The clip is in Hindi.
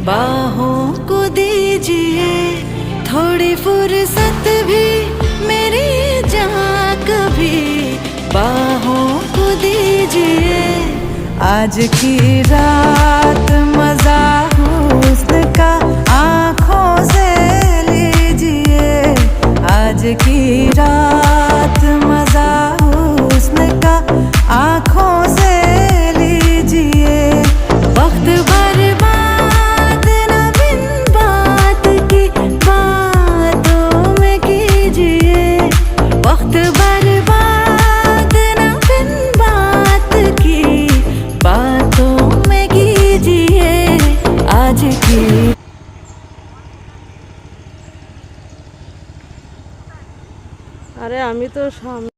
बाहों को दीजिए थोड़ी फुर्सत भी मेरी जान कभी, बाहों को दीजिए। आज की रात मजा हुस्न का आँखों से लीजिए, आज की रात मजा हुस्न का आँखों से लीजिए। वक्त बर्बाद न बिन बात की बातों में कीजिए, वक्त बर्बाद न बिन बात की बातों में कीजिए। आज की আরে আমি তো সামনে